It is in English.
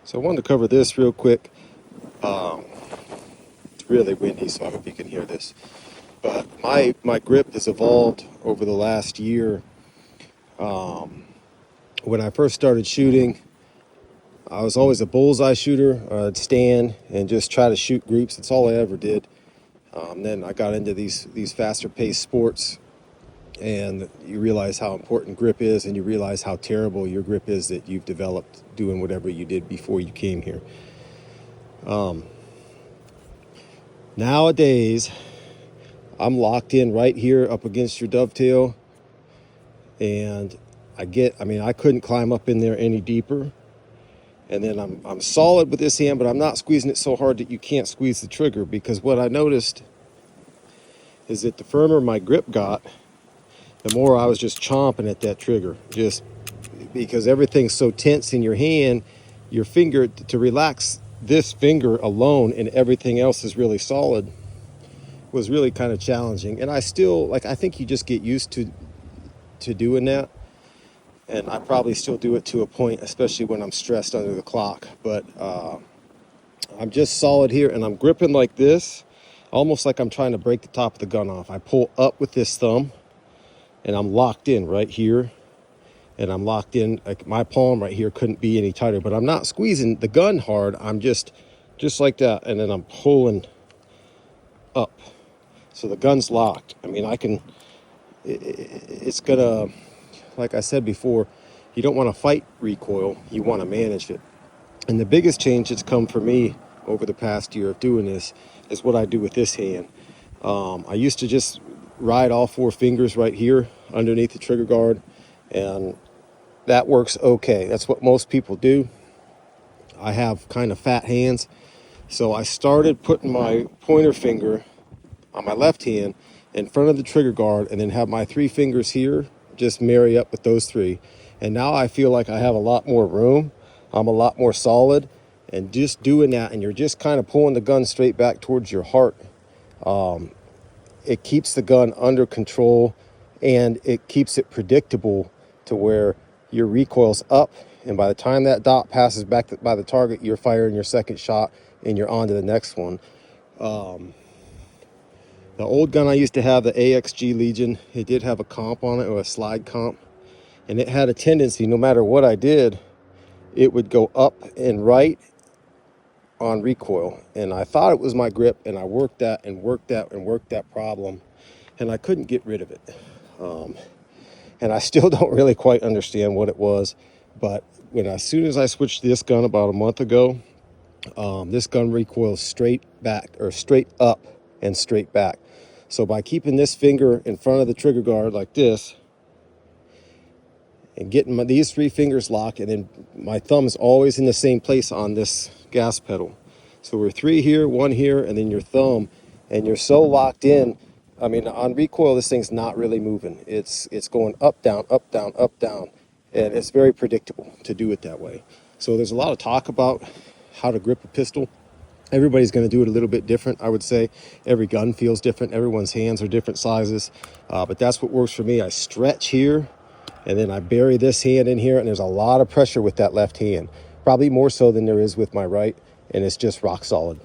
So I wanted to cover this real quick. It's really windy, so I hope you can hear this. But my grip has evolved over the last year. When I first started shooting, I was always a bullseye shooter. I'd stand and just try to shoot groups. That's all I ever did. Then I got into these faster paced sports, and you realize how important grip is, and you realize how terrible your grip is that you've developed doing whatever you did before you came here. Nowadays, I'm locked in right here up against your dovetail, and I couldn't climb up in there any deeper. And then I'm solid with this hand, but I'm not squeezing it so hard that you can't squeeze the trigger, because what I noticed is that the firmer my grip got, the more I was just chomping at that trigger, just because everything's so tense in your hand. Your finger, to relax this finger alone and everything else is really solid, was really kind of challenging. And I think you just get used to doing that. And I probably still do it to a point, especially when I'm stressed under the clock. But I'm just solid here, and I'm gripping like this, almost like I'm trying to break the top of the gun off. I pull up with this thumb, and I'm locked in right here. And I'm locked in, like my palm right here couldn't be any tighter. But I'm not squeezing the gun hard. I'm just like that, and then I'm pulling up. So the gun's locked. I mean, it's gonna... Like I said before, you don't want to fight recoil, you want to manage it. And the biggest change that's come for me over the past year of doing this is what I do with this hand. I used to just ride all four fingers right here underneath the trigger guard, and that works okay. That's what most people do. I have kind of fat hands, so I started putting my pointer finger on my left hand in front of the trigger guard, and then have my three fingers here just marry up with those three. And now I feel like I have a lot more room. I'm a lot more solid, and just doing that, and you're just kind of pulling the gun straight back towards your heart. It keeps the gun under control, and it keeps it predictable to where your recoil's up, and by the time that dot passes back by the target, you're firing your second shot and you're on to the next one. The old gun I used to have, the AXG Legion, it did have a comp on it, or a slide comp. And it had a tendency, no matter what I did, it would go up and right on recoil. And I thought it was my grip, and I worked that and worked that and worked that problem, and I couldn't get rid of it. And I still don't really quite understand what it was. But as soon as I switched this gun about a month ago, this gun recoils straight back, or straight up and straight back. So by keeping this finger in front of the trigger guard like this, and getting these three fingers locked, and then my thumb is always in the same place on this gas pedal. So we're three here, one here, and then your thumb, and you're so locked in. I mean, on recoil, this thing's not really moving. It's going up, down, up, down, up, down, and it's very predictable to do it that way. So there's a lot of talk about how to grip a pistol. Everybody's going to do it a little bit different, I would say. Every gun feels different. Everyone's hands are different sizes. But that's what works for me. I stretch here, and then I bury this hand in here, and there's a lot of pressure with that left hand. Probably more so than there is with my right, and it's just rock solid.